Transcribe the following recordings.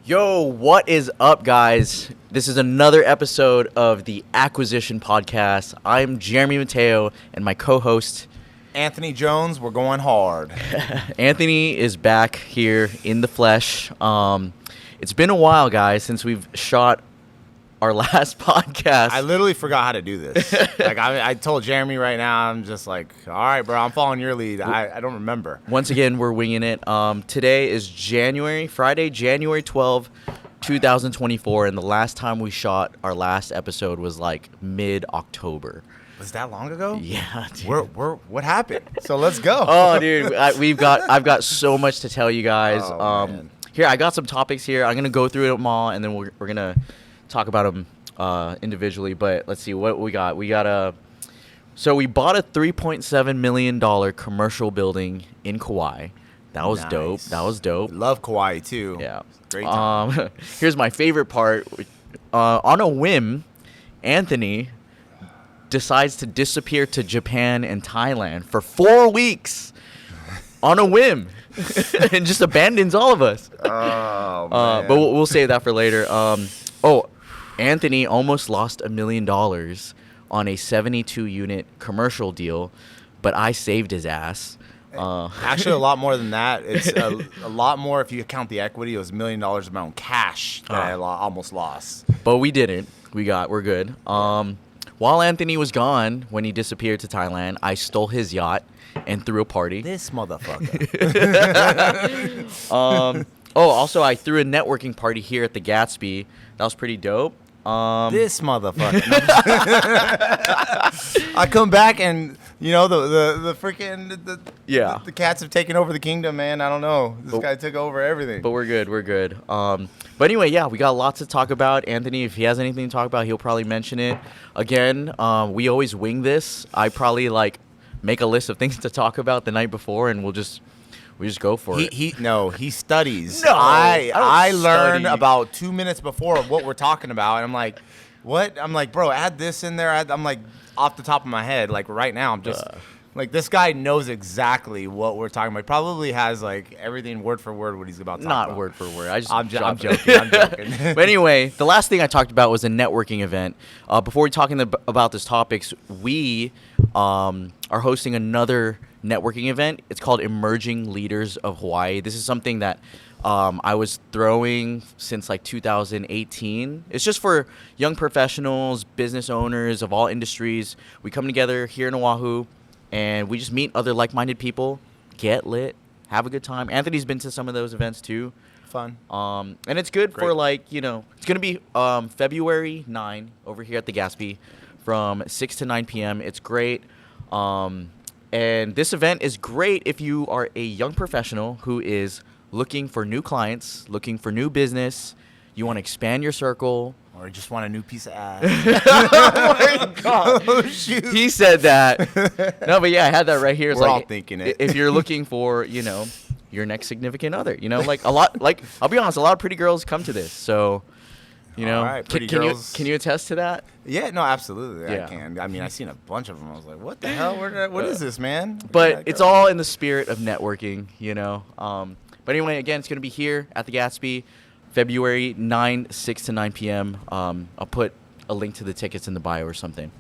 Yo, what is up, guys? This is another episode of the Acquisition Podcast. I'm Jeremy Mateo, and my co-host Anthony Jones. We're going hard. Anthony is back here in the flesh. It's been a while, guys, since we've shot our last podcast. I literally forgot how to do this. I told Jeremy right now, I'm just like, all right, bro, I'm following your lead. I don't remember. Once again, we're winging it. Today is Friday, January 12, 2024, and the last time we shot our last episode was like mid-October. Was that long ago? Yeah, dude. What happened? So let's go. Oh, dude, I've got so much to tell you guys. Man. Here, I got some topics here. I'm gonna go through them all, and then we're gonna talk about them individually. But let's see what we got. So we bought a $3.7 million commercial building in Kauai. That was Nice. dope. Love Kauai too. Yeah. Great time. Here's my favorite part. On a whim, Anthony decides to disappear to Japan and Thailand for 4 weeks on a whim and just abandons all of us. Oh, man. But we'll save that for later. Anthony almost lost $1 million on a 72-unit commercial deal, but I saved his ass. Actually, a lot more than that. It's a lot more if you count the equity. It was $1 million amount in cash that I almost lost. But we didn't. We're good. While Anthony was gone, when he disappeared to Thailand, I stole his yacht and threw a party. This motherfucker. Also, I threw a networking party here at the Gatsby. That was pretty dope. This motherfucker. I come back and the freaking the cats have taken over the kingdom, man. I don't know. This guy took over everything. But we're good. But anyway, yeah, we got lots to talk about. Anthony, if he has anything to talk about, he'll probably mention it. Again, we always wing this. I probably make a list of things to talk about the night before, and we just go for it. He studies. No, I don't learn study. about 2 minutes before of what we're talking about, and I'm like, what? I'm like, bro, add this in there. I'm like, off the top of my head, like right now, I'm just like, this guy knows exactly what we're talking about. He probably has like everything word for word what he's about to talk about. Not word for word. I'm joking. But anyway, the last thing I talked about was a networking event. Before we talking about this topics, we are hosting another networking event. It's called Emerging Leaders of Hawaii. This is something that I was throwing since 2018. It's just for young professionals, business owners of all industries. We come together here in Oahu, and we just meet other like-minded people, get lit, have a good time. Anthony's been to some of those events too. Fun. And it's good for it's going to be February 9 over here at the Gatsby from 6 to 9 p.m. It's great. And this event is great if you are a young professional who is looking for new clients, looking for new business. You want to expand your circle. Or you just want a new piece of ass. Oh, my God. Oh, shoot. He said that. No, but yeah, I had that right here. It's We're all thinking it. If you're looking for, your next significant other, I'll be honest, a lot of pretty girls come to this. So, All right, pretty girls. Can you attest to that? Yeah, no, absolutely. Yeah. I can. I mean, I seen a bunch of them. I was like, what the hell? What is this, man? But it's all in the spirit of networking, But anyway, again, it's going to be here at the Gatsby, February 9, 6 to 9 p.m. I'll put a link to the tickets in the bio or something.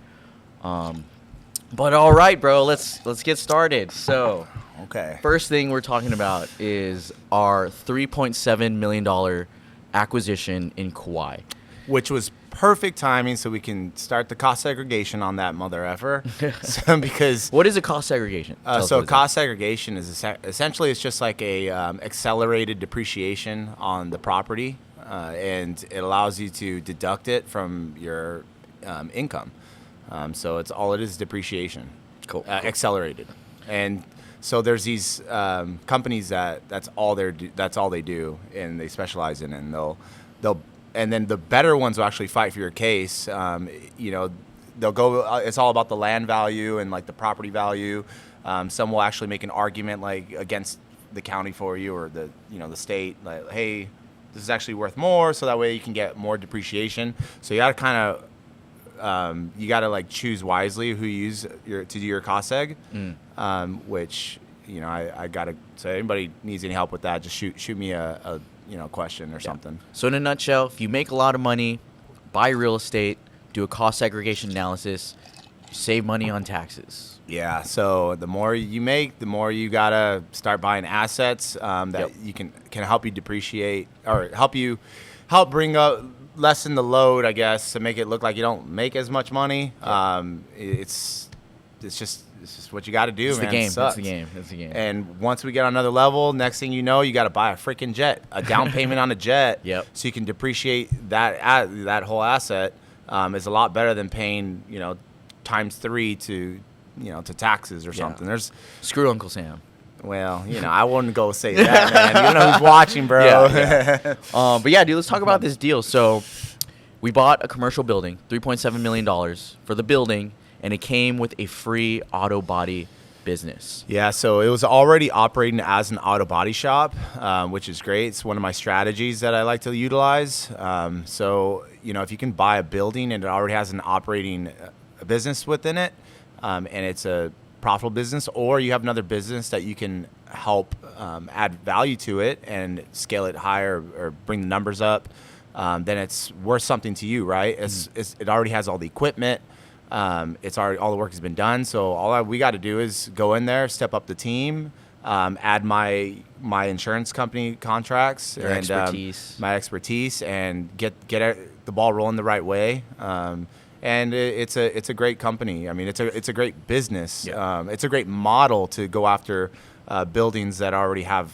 But all right, bro, let's get started. So, okay. First thing we're talking about is our $3.7 million acquisition in Kauai. Which was perfect timing, so we can start the cost segregation on that mother effer. Because What is a cost segregation? Tell us so what it is. cost segregation is essentially it's just like a accelerated depreciation on the property, and it allows you to deduct it from your income. So it's all it is depreciation. Cool. Accelerated, and so there's these companies that's all they do, and they specialize in it, and they'll and then the better ones will actually fight for your case. They'll go. It's all about the land value and the property value. Some will actually make an argument against the county for you or the state. Like, hey, this is actually worth more, so that way you can get more depreciation. So you got to choose wisely who you use to do your cost seg. Which I gotta. So anybody needs any help with that, just shoot me a question or something. So in a nutshell, if you make a lot of money, buy real estate, do a cost segregation analysis, save money on taxes. Yeah. So the more you make, the more you gotta start buying assets that you can help you depreciate or help bring up lessen the load, I guess, to make it look like you don't make as much money. It's just what you got to do, It's man. the game. It sucks. It's the game. And once we get on another level, next thing you know, you got to buy a freaking jet, a down payment on a jet, so you can depreciate that whole asset. Is a lot better than paying times 3 to taxes or something. There's screw Uncle Sam. Well, I wouldn't go say that, man. You know who's watching, bro. But yeah, dude, let's talk about this deal. So we bought a commercial building, $3.7 million for the building, and it came with a free auto body business. Yeah, so it was already operating as an auto body shop, which is great. It's one of my strategies that I like to utilize. So, if you can buy a building and it already has an operating business within it, and it's a profitable business, or you have another business that you can help add value to it and scale it higher or bring the numbers up, then it's worth something to you, right? It already has all the equipment. It's already all the work has been done. So all we got to do is go in there, step up the team, add my insurance company contracts Your and expertise. My expertise, and get the ball rolling the right way. And it's a great company. I mean, it's a great business. Yeah. It's a great model to go after buildings that already have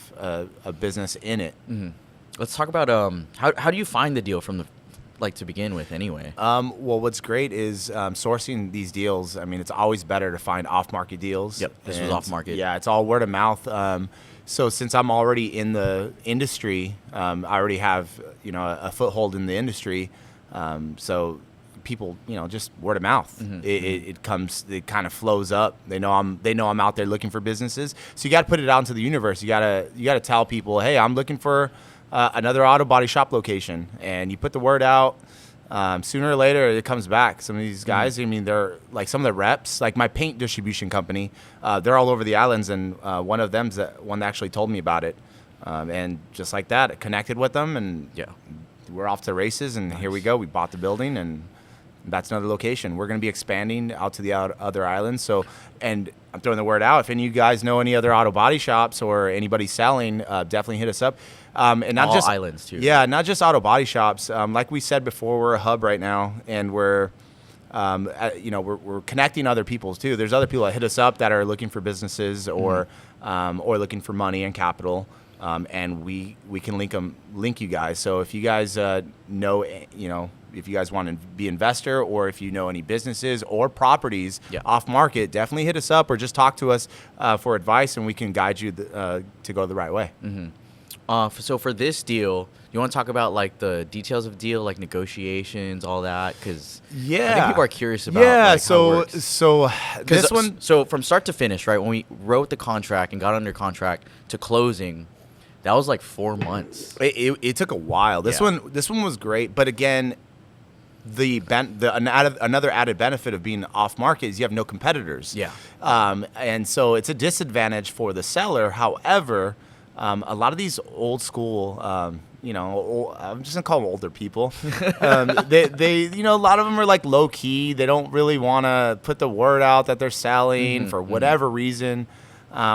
a business in it. Mm-hmm. Let's talk about how do you find the deal from to begin with anyway? Well, what's great is sourcing these deals. I mean, it's always better to find off-market deals. Yep, this was off-market. Yeah, it's all word of mouth. So since I'm already in the industry, I already have a foothold in the industry. So people, just word of mouth. Mm-hmm. It kind of flows up. They know I'm out there looking for businesses. So you got to put it out into the universe. You gotta tell people, hey, I'm looking for another auto body shop location, and you put the word out. Sooner or later, it comes back. Some of these guys, I mean, they're like some of the reps, like my paint distribution company. They're all over the islands, and one of them's one that actually told me about it, and just like that, I connected with them, and we're off to races. And Here we go. We bought the building, and that's another location. We're going to be expanding out to the other islands. So, and I'm throwing the word out. If any of you guys know any other auto body shops or anybody selling, definitely hit us up. And not all just islands too. Yeah, not just auto body shops. Like we said before, we're a hub right now, and we're connecting other people too. There's other people that hit us up that are looking for businesses or looking for money and capital. And we can link you guys. So if you guys know, if you guys want to be investor, or if you know any businesses or properties off market, definitely hit us up or just talk to us for advice, and we can guide you to go the right way. Mm-hmm. So for this deal, you want to talk about the details of deal, like negotiations, all that, because I think people are curious about. Yeah, how it so works. this one. So from start to finish, right? When we wrote the contract and got under contract to closing, that was 4 months. It took a while. This one was great, but again, another added benefit of being off market is you have no competitors. Yeah. And so it's a disadvantage for the seller. However, a lot of these old school, I'm just gonna call them older people. They a lot of them are low key. They don't really want to put the word out that they're selling for whatever reason.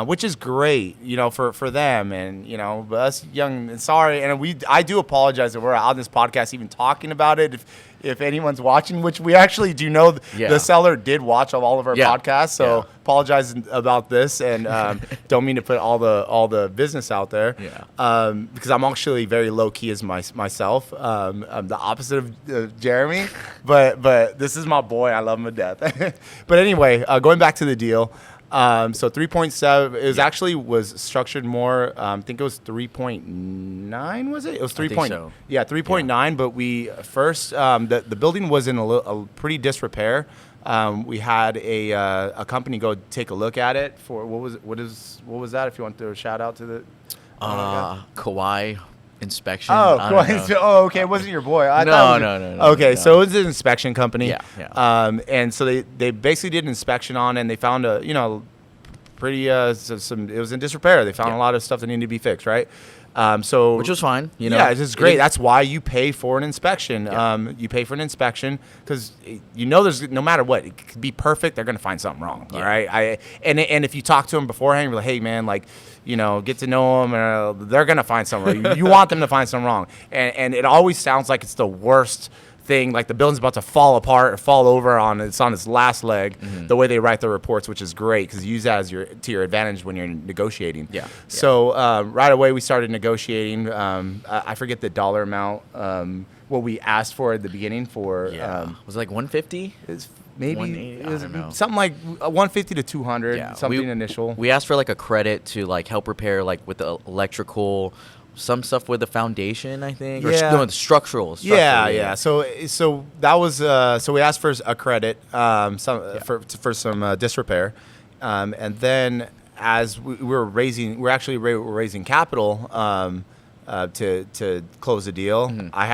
Which is great, for them, and but us young. And sorry, and I do apologize that we're on this podcast even talking about it. If anyone's watching, which we actually do know, the seller did watch all of our podcasts, so apologize about this, and don't mean to put all the business out there. Because I'm actually very low key as myself. I'm the opposite of Jeremy, but this is my boy. I love him to death. But anyway, going back to the deal. So 3.7, it was actually was structured more, I think it was 3.9, was it? It was 3. So. Yeah, 3.9, but we first, the building was in a pretty disrepair. We had a company go take a look at it for, what was that, if you want to shout out to the... Kauai inspection. Oh, okay. It wasn't your boy. No. Okay, so it was an inspection company. Yeah. And so they basically did an inspection on it, and they found pretty it was in disrepair. They found a lot of stuff that needed to be fixed, right? So which was fine. You know, yeah, it's just great. That's why you pay for an inspection. You pay for an inspection because there's no matter what, it could be perfect. They're gonna find something wrong. Yeah. All right. And if you talk to them beforehand, you're like, hey man, like, get to know them. They're gonna find something wrong. You want them to find something wrong. And it always sounds like it's the worst thing, like the building's about to fall apart or fall over it's on its last leg. The way they write their reports, which is great because you use that to your advantage when you're negotiating. So right away we started negotiating. I forget the dollar amount what we asked for at the beginning for. Was it like 150? Maybe it was I don't know. something like 150 to 200, something initial. We asked for like a credit to like help repair like with the electrical, some stuff with the foundation, I think. Or the structural. Yeah. So that was so we asked for a credit, for some disrepair, and then as we're raising capital to close the deal. I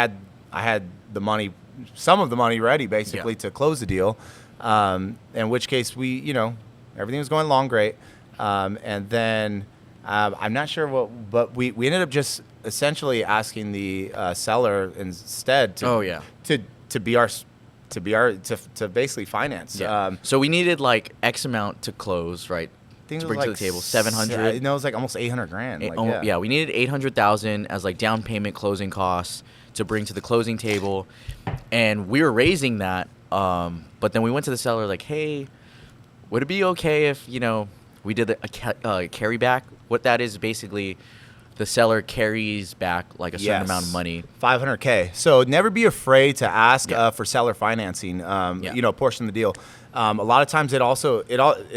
had the money, some of the money ready basically to close the deal, in which case everything was going along great, and then. I'm not sure but we ended up just essentially asking the seller instead to basically finance. So we needed like X amount to close, right? To bring to the table 700. It was like almost $800,000. We needed 800,000 as like down payment, closing costs to bring to the closing table, and we were raising that. But then we went to the seller like, hey, would it be okay if we did a carry back? What that is basically, the seller carries back like a certain amount of money. $500K. So never be afraid to ask for seller financing. Portion of the deal. A lot of times it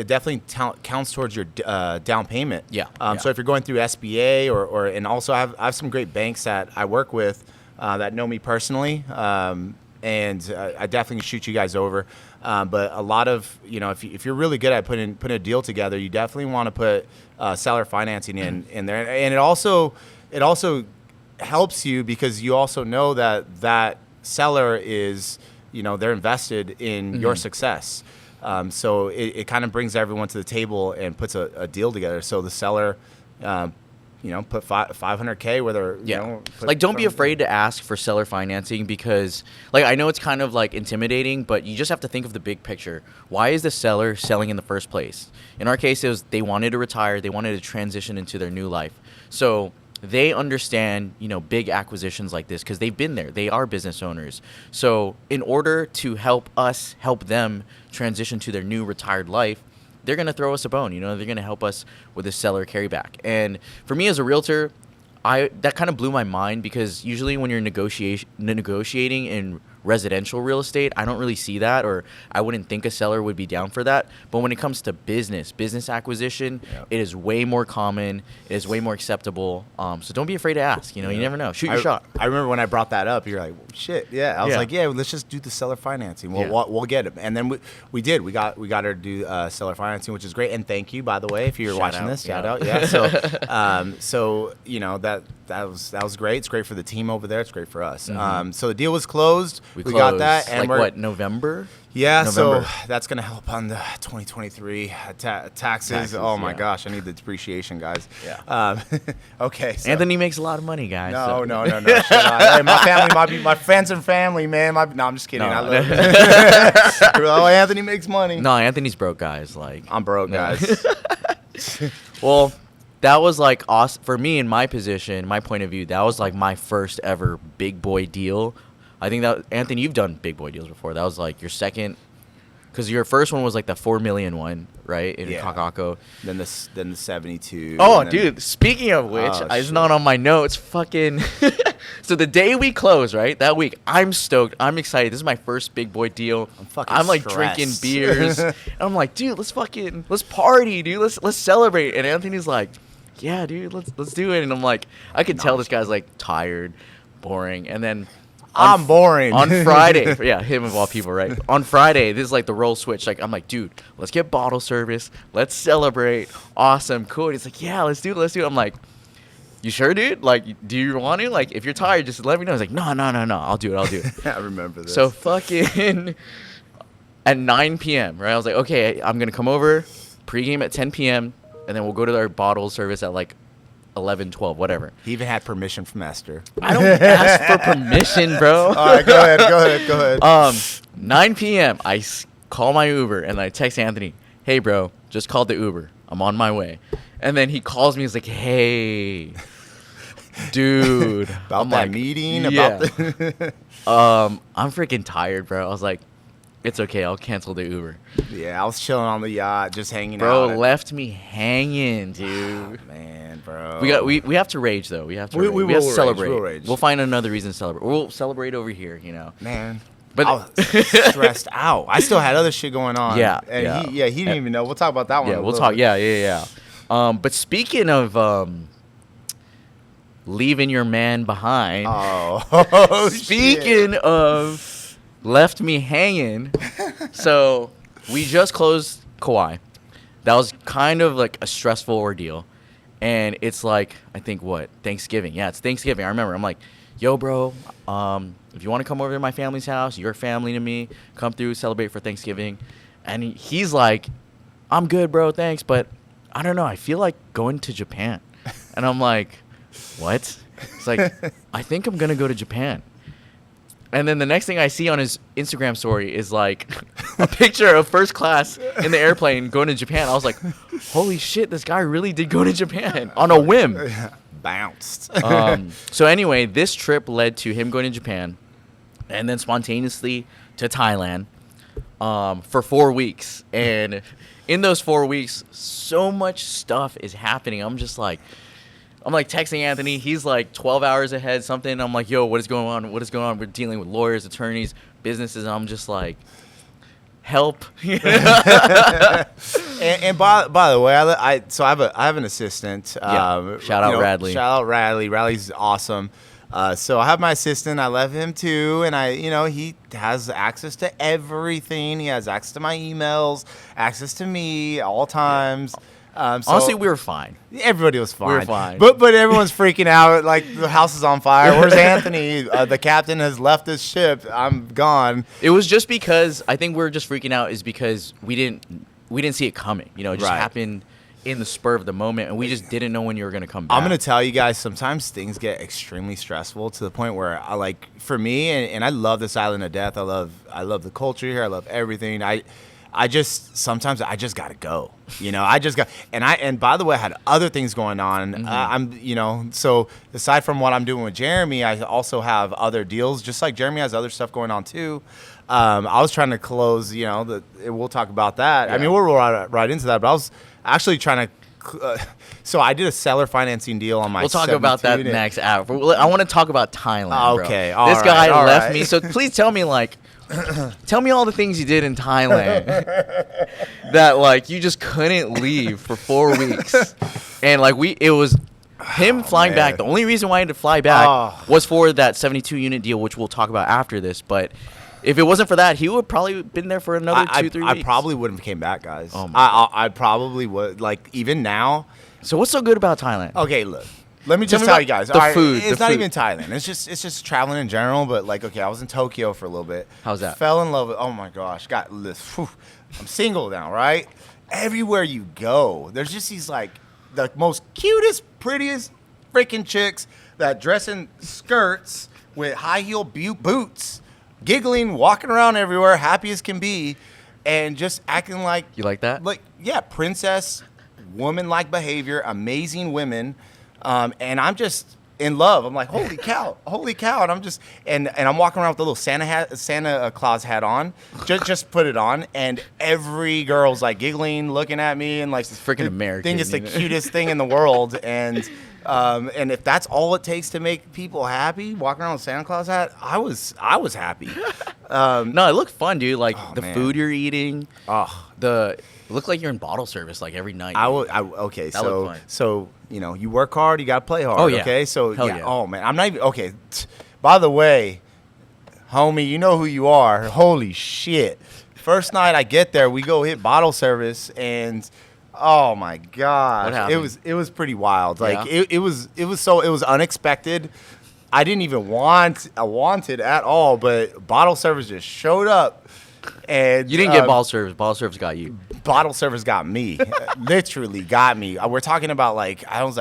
definitely counts towards your down payment. So if you're going through SBA and also I have some great banks that I work with that know me personally. And I definitely can shoot you guys over. But a lot of, if you're really good at putting a deal together, you definitely want to put seller financing in there. And it also helps you because you also know that seller is, they're invested in your success. So it kind of brings everyone to the table and puts a deal together. So the seller, put $500K whether don't be afraid to ask for seller financing because I know it's kind of like intimidating, but you just have to think of the big picture. Why is the seller selling in the first place? In our case, it was they wanted to retire, they wanted to transition into their new life. So they understand, big acquisitions like this because they've been there. They are business owners. So in order to help us help them transition to their new retired life, they're going to throw us a bone. They're going to help us with the seller carryback. And for me as a realtor, that kind of blew my mind because usually when you're negotiating in residential real estate, I don't really see that, or I wouldn't think a seller would be down for that. But when it comes to business acquisition, it is way more common. It is way more acceptable. So don't be afraid to ask. You never know. Shoot your shot. I remember when I brought that up, you're like, well, shit, yeah. I was like, let's just do the seller financing. We'll get it. And then we did. We got her to do seller financing, which is great. And thank you, by the way, if you're watching this. Shout out. Yeah. So that was great. It's great for the team over there. It's great for us. So the deal was closed. We got that. And November? Yeah, November. So that's going to help on the 2023 taxes. Oh, my gosh. I need the depreciation, guys. Yeah. Okay. So. Anthony makes a lot of money, guys. No. Hey, my family, my friends and family, man. No, I'm just kidding. I love it. Oh, Anthony makes money. No, Anthony's broke, guys. I'm broke, guys. Well, that was awesome. For me, in my position, my point of view, that was my first ever big boy deal. I think that, Anthony, you've done big boy deals before. That was your second, because your first one was the 4 million one, right? In Kakako. Then the 72. Oh, dude, speaking of which, it's not on my notes. Fucking. So the day we close, right? That week, I'm stoked. I'm excited. This is my first big boy deal. I'm drinking beers. And I'm like, dude, let's party, dude. Let's celebrate. And Anthony's like, yeah, dude, let's do it. And I'm like, I could tell this guy's tired, boring. And then I'm boring. On Friday, yeah, him of all people, right? On Friday, this is the role switch. I'm like, dude, let's get bottle service. Let's celebrate. Awesome, cool. And he's like, yeah, let's do it. I'm like, you sure, dude? Do you want to? If you're tired, just let me know. He's like, no, I'll do it. I remember this. So fucking at 9 p.m., right? I was like, okay, I'm going to come over, pregame at 10 p.m., and then we'll go to our bottle service at 11 11, 12, whatever. He even had permission from Esther. I don't ask for permission, bro. All right, go ahead. 9 p.m. Call my Uber and I text Anthony, "Hey, bro, just called the Uber. I'm on my way." And then he calls me. He's like, "Hey, dude, About I'm that like, meeting? Yeah. About I'm freaking tired, bro." I was like, "It's okay. I'll cancel the Uber." Yeah, I was chilling on the yacht, just hanging Bro out. left me hanging, dude. Man, bro. We have to rage though. We have to. We rage. will We have to rage, celebrate. we'll rage. We'll find another reason to celebrate. We'll celebrate over here. You know. Man. But I was stressed out. I still had other shit going on. Yeah, And yeah. he didn't even know. We'll talk about that one. Yeah, in a we'll little talk. bit. Yeah. But speaking of leaving your man behind. Oh, Speaking of left me hanging, so we just closed Kauai. That was kind of like a stressful ordeal. And it's like, I think what? Thanksgiving. Yeah, it's Thanksgiving. I remember. I'm like, "Yo, bro, if you want to come over to my family's house, your family to me, come through, celebrate for Thanksgiving." And he's like, "I'm good, bro, thanks, but I don't know. I feel like going to Japan." And I'm like, "What?" It's like, "I think I'm going to go to Japan." And then the next thing I see on his Instagram story is like a picture of first class in the airplane going to Japan. I was like, holy shit, this guy really did go to Japan on a whim. Bounced. So anyway, this trip led to him going to Japan and then spontaneously to Thailand for 4 weeks. And in those 4 weeks, so much stuff is happening. I'm like texting Anthony. He's like 12 hours ahead, something. I'm like, "Yo, what is going on? What is going on?" We're dealing with lawyers, attorneys, businesses. And I'm just like, help. and by the way, I have an assistant. Yeah. Shout out Radley. Shout out Radley. Radley's awesome. So I have my assistant. I love him too, and he has access to everything. He has access to my emails, access to me all times. So Honestly, we were fine. Everybody was fine. We were fine. But everyone's freaking out. Like, the house is on fire. Where's Anthony? The captain has left his ship. I'm gone. It was just because I think we were just freaking out is because we didn't see it coming. You know, it just Right. happened in the spur of the moment, and we just didn't know when you were going to come back. I'm going to tell you guys, sometimes things get extremely stressful to the point where for me, and I love this island to death. I love the culture here. I love everything. Sometimes I just gotta go, and by the way, I had other things going on. Mm-hmm. So aside from what I'm doing with Jeremy, I also have other deals, just like Jeremy has other stuff going on too. I was trying to close, we'll talk about that. Yeah. I mean, we'll roll right into that, but I was actually trying to, so I did a seller financing deal on my We'll talk about that 72 next hour. I want to talk about Thailand, bro. Okay, This guy all left right. me, so please tell me, tell me all the things you did in Thailand that, you just couldn't leave for 4 weeks. And, it was him flying back. The only reason why I had to fly back was for that 72-unit deal, which we'll talk about after this. But if it wasn't for that, he would probably been there for another 2-3 weeks. I probably wouldn't have came back, guys. Oh my I probably would. Even now. So what's so good about Thailand? Okay, look. Let me Tell just me tell about you guys. the All right, food, It's the not food. even Thailand. It's just traveling in general. But I was in Tokyo for a little bit. How's that? Fell in love with. Oh my gosh, got this. I'm single now, right? Everywhere you go, there's just these the most cutest, prettiest freaking chicks that dress in skirts with high heel boots, giggling, walking around everywhere, happy as can be, and just acting like You like that? princess, woman-like behavior, amazing women, and I'm just in love. I'm like, holy cow, and I'm just and I'm walking around with a little Santa Claus hat on, just put it on, and every girl's giggling, looking at me, and It's freaking American. think it's the cutest thing in the world, and if that's all it takes to make people happy, walking around with Santa Claus hat, I was happy. No, it looked fun, dude. The man. food you're eating. It looked like you're in bottle service every night. Okay, That looked fun. so you work hard, you gotta play hard. Oh, yeah. Okay, so Hell yeah. Oh man, I'm not even okay. By the way, homie, you know who you are. Holy shit! First night I get there, we go hit bottle service, and oh my god, What happened? it was pretty wild. Yeah? It was unexpected. I didn't even want it at all, but bottle service just showed up. And You didn't get bottle service. Bottle service got you. bottle service got me. Literally got me. We're talking about I was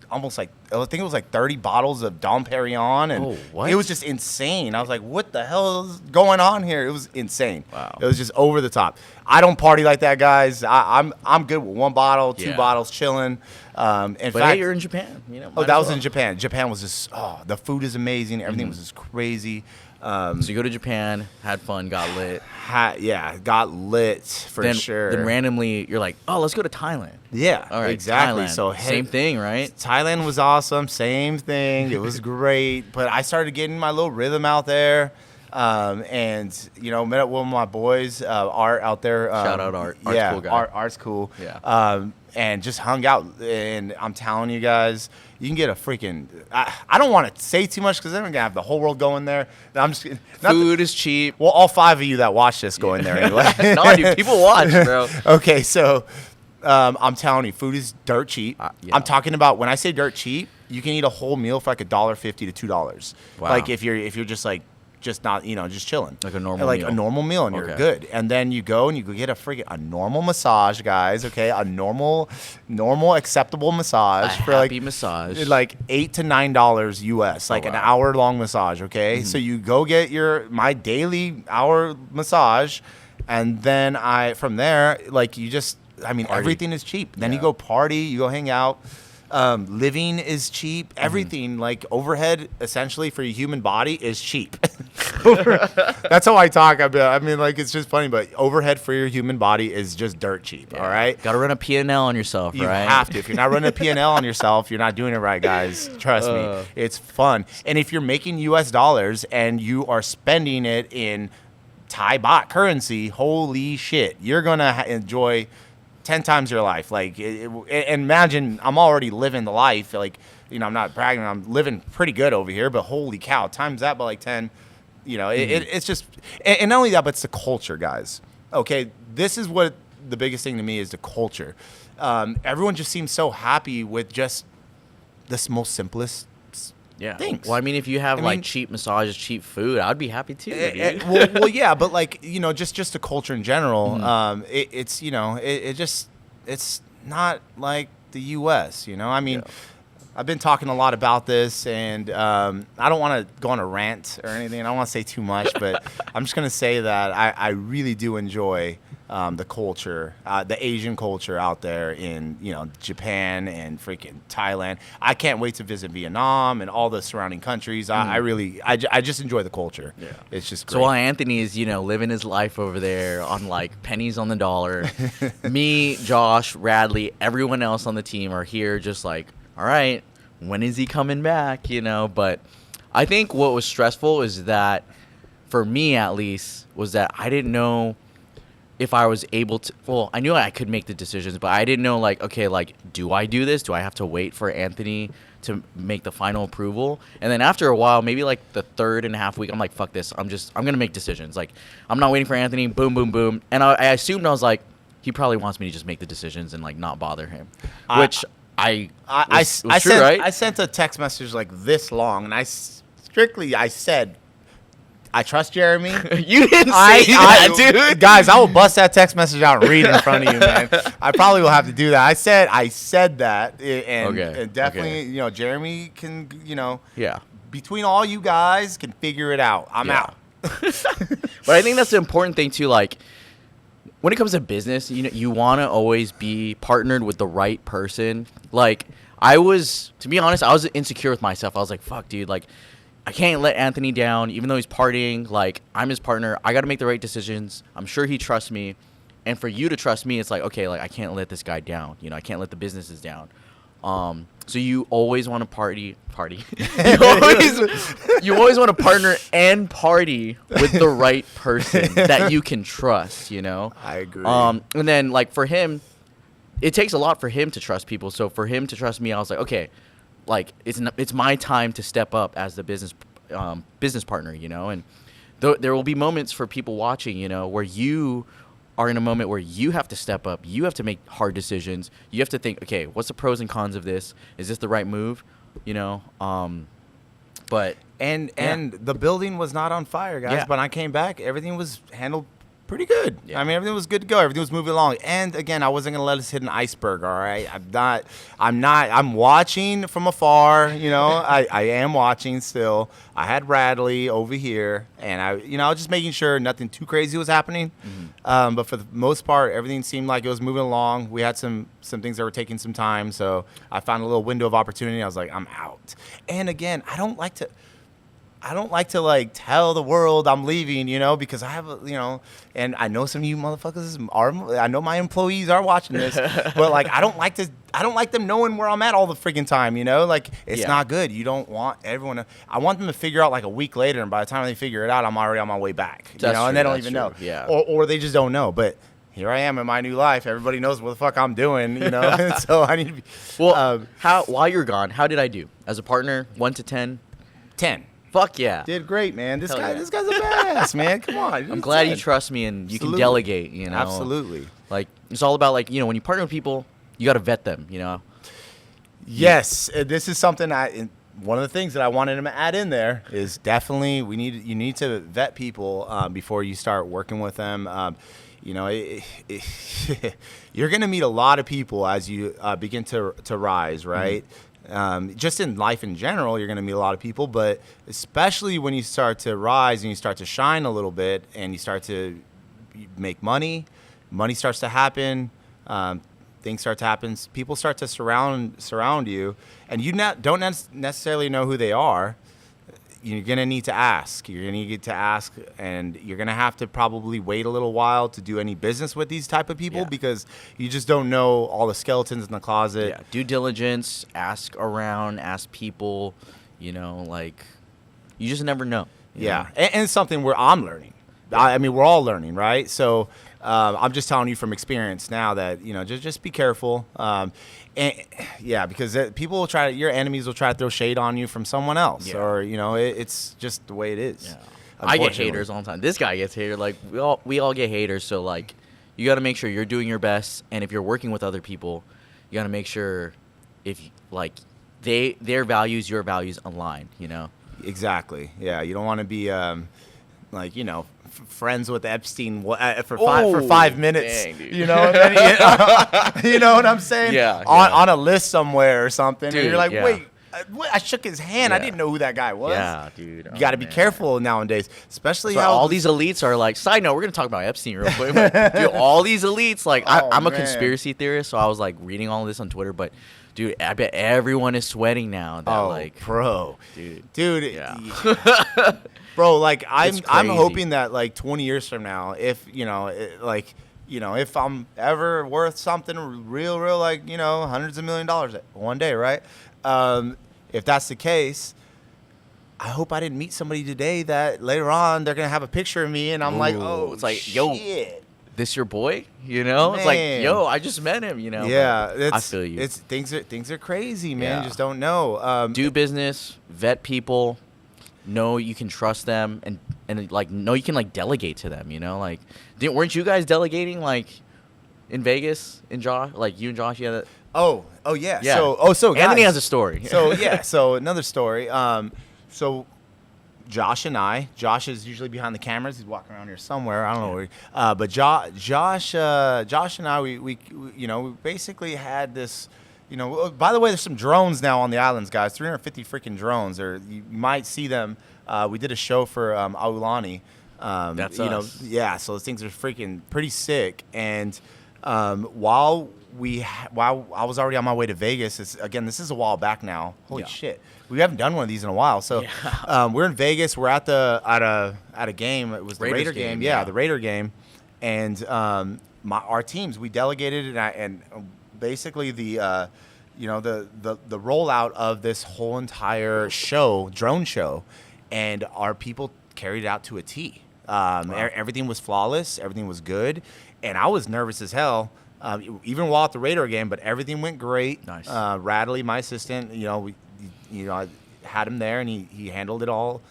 almost like, I think it was like 30 bottles of Dom Perignon, and what? it was just insane. I was like, what the hell is going on here? It was insane. Wow. It was just over the top. I don't party like that, guys. I'm good with 1 bottle, 2 bottles, chilling. In but fact, hey, you're in Japan. You know, that was in Japan. Japan was just, the food is amazing. Everything was just crazy. So you go to Japan, had fun, got lit. Got lit for sure. Then randomly, you're like, oh, let's go to Thailand. Yeah, all right, exactly. Thailand. So same thing, right? Thailand was awesome. Same thing. It was great. But I started getting my little rhythm out there. And met up with my boys, Art out there. Shout out Art. Art's cool guy. Art's cool. Yeah. And just hung out. And I'm telling you guys, you can get a freaking. I don't want to say too much because then we're gonna have the whole world going there. I'm just food is cheap. Well, all 5 of you that watch this go in there anyway. No, dude, people watch, bro. Okay, so I'm telling you, food is dirt cheap. Yeah. I'm talking about when I say dirt cheap, you can eat a whole meal for like $1.50 to $2. Wow. Like if you're just like. Just not, just chilling. Like a normal meal. a normal meal, and you're good. And then you go and you go get a normal massage, guys, okay? A normal acceptable massage for happy massage. like $8 to $9 US, like an hour-long massage, okay? So you go get my daily hour massage, and then from there, like everything is cheap. Then you go party, you go hang out. Living is cheap. Everything, like overhead, essentially for your human body is cheap. That's how I talk. I mean, like it's just funny, but overhead for your human body is just dirt cheap. Yeah. All right, got to run a P&L on yourself, you right? You have to. If you're not running a P&L on yourself, you're not doing it right, guys. Trust me, it's fun. And if you're making U.S. dollars and you are spending it in Thai baht currency, holy shit, you're gonna enjoy 10 times your life. Like, and imagine I'm already living the life. Like, I'm not bragging. I'm living pretty good over here, but holy cow, times that by like 10. It's just, and not only that, but it's the culture, guys. Okay, this is what the biggest thing to me is the culture. Everyone just seems so happy with just this most simplest things. Well, I mean, if you have cheap massages, cheap food, I'd be happy too. Well, yeah, but like just the culture in general. It's it's not like the U.S. I mean, I've been talking a lot about this, and I don't want to go on a rant or anything. I don't want to say too much, but I'm just gonna say that I really do enjoy the culture, the Asian culture out there in Japan and freaking Thailand. I can't wait to visit Vietnam and all the surrounding countries. I just enjoy the culture. Yeah, it's just great. So while Anthony is living his life over there on like pennies on the dollar, me, Josh, Radley, everyone else on the team are here just like, all right, when is he coming back? But I think what was stressful is that, for me at least, was that I didn't know if I was able to. Well, I knew I could make the decisions, but I didn't know do I do this? Do I have to wait for Anthony to make the final approval? And then after a while, maybe like the 3.5 week, I'm like, fuck this. I'm gonna make decisions. Like, I'm not waiting for Anthony. Boom, boom, boom. And I assumed, I was like, he probably wants me to just make the decisions and like not bother him, which I true, right? I sent a text message like this long, and I said, I trust Jeremy. You didn't say that, dude. Guys, I will bust that text message out and read it in front of you, man. I probably will have to do that. I said that, and definitely, Jeremy can, between all you guys can figure it out. I'm out. But I think that's the important thing too. Like, when it comes to business, you want to always be partnered with the right person. Like, to be honest, I was insecure with myself. I was like, fuck, dude, like, I can't let Anthony down, even though he's partying. Like, I'm his partner. I got to make the right decisions. I'm sure he trusts me. And for you to trust me, it's like, okay, like, I can't let this guy down. I can't let the businesses down. So you always want to party. you always want to partner and party with the right person that you can trust, I agree. And then, like, for him, it takes a lot for him to trust people. So for him to trust me, I was like, okay, like, it's my time to step up as the business partner, and there will be moments for people watching, where you are in a moment where you have to step up, you have to make hard decisions, you have to think, okay, what's the pros and cons of this? Is this the right move? But and the building was not on fire, guys. But I came back, everything was handled Pretty good. Yeah. I mean, everything was good to go. Everything was moving along. And again, I wasn't gonna let us hit an iceberg. All right, I'm watching from afar. You know, I am watching still. I had Radley over here, and I was just making sure nothing too crazy was happening. Mm-hmm. But for the most part, everything seemed like it was moving along. We had some things that were taking some time, so I found a little window of opportunity. I was like, I'm out. And again, I don't like to like tell the world I'm leaving, you know, because I have and I know some of you motherfuckers I know my employees are watching this, but like I don't like them knowing where I'm at all the freaking time, you know, like it's not good. You don't want everyone I want them to figure out like a week later, and by the time they figure it out, I'm already on my way back, you know, and they don't even know, or they just don't know, but here I am in my new life. Everybody knows what the fuck I'm doing, you know, and so I need to be. Well, while you're gone, how did I do as a partner? 1 to 10? 10. Fuck yeah. Did great, man. This guy's a badass, man. Come on. I'm glad you trust me and you can delegate, you know. Absolutely. Like, it's all about, like, you know, when you partner with people, you got to vet them, you know. Yes. This is something one of the things that I wanted to add in there is definitely you need to vet people before you start working with them. You know, you're going to meet a lot of people as you begin to rise, right? Just in life in general, you're going to meet a lot of people, but especially when you start to rise and you start to shine a little bit and you start to make money starts to happen, things start to happen, people start to surround you, and you don't necessarily know who they are. You're going to need to ask. You're going to need to ask, and you're going to have to probably wait a little while to do any business with these type of people because you just don't know all the skeletons in the closet. Yeah, due diligence, ask around, ask people, you know, like, you just never know. Yeah, and it's something where I'm learning. I mean, we're all learning, right? So I'm just telling you from experience now that, you know, just be careful. And yeah, because people will your enemies will try to throw shade on you from someone else, or you know, it's just the way it is. Yeah. I get haters all the time. This guy gets haters. Like we all get haters. So like, you got to make sure you're doing your best, and if you're working with other people, you got to make sure if like their values, your values align. You know. Exactly. Yeah, you don't want to be like, you know, friends with Epstein for 5 minutes, dang, dude. you know, you know what I'm saying? Yeah, on a list somewhere or something, dude, and you're like, wait, I shook his hand. I didn't know who that guy was. Yeah, dude. You got to be careful nowadays, especially so how all these elites are like. Side note, we're gonna talk about Epstein real quick. But, dude, all these elites, like, I'm a conspiracy theorist, so I was like reading all of this on Twitter, but. Dude, I bet everyone is sweating now. That, like, bro, dude, yeah. Bro, like I'm hoping that like 20 years from now, if you know, if I'm ever worth something real, like, you know, hundreds of $1 million one day, right? If that's the case, I hope I didn't meet somebody today that later on they're gonna have a picture of me and I'm like, oh, it's like, shit. Yo. This your boy, you know? Man. It's like, yo, I just met him, you know? Yeah, I feel you. Things are crazy, man. You just don't know. Do business, vet people, know you can trust them, and like know you can like delegate to them, you know? Like, weren't you guys delegating like in Vegas in Josh? Like you and Josh, yeah. Oh yeah. Yeah. So guys, Anthony has a story. So another story. So. Josh is usually behind the cameras. He's walking around here somewhere. I don't know where. But Josh and I, we you know, we basically had this, you know. By the way, there's some drones now on the islands, guys. 350 freaking drones. You might see them. We did a show for Aulani. That's you us. know, yeah. So those things are freaking pretty sick. And while I was already on my way to Vegas. This is a while back now. Holy shit. We haven't done one of these in a while. So we're in Vegas. We're at a game. It was the Raider game. Yeah, the Raider game. And our teams, we delegated and basically the rollout of this whole entire drone show, and our people carried it out to a T. Everything was flawless. Everything was good. And I was nervous as hell. Even while at the Raider game, but everything went great. Nice. Radley, my assistant, I had him there and he handled it all.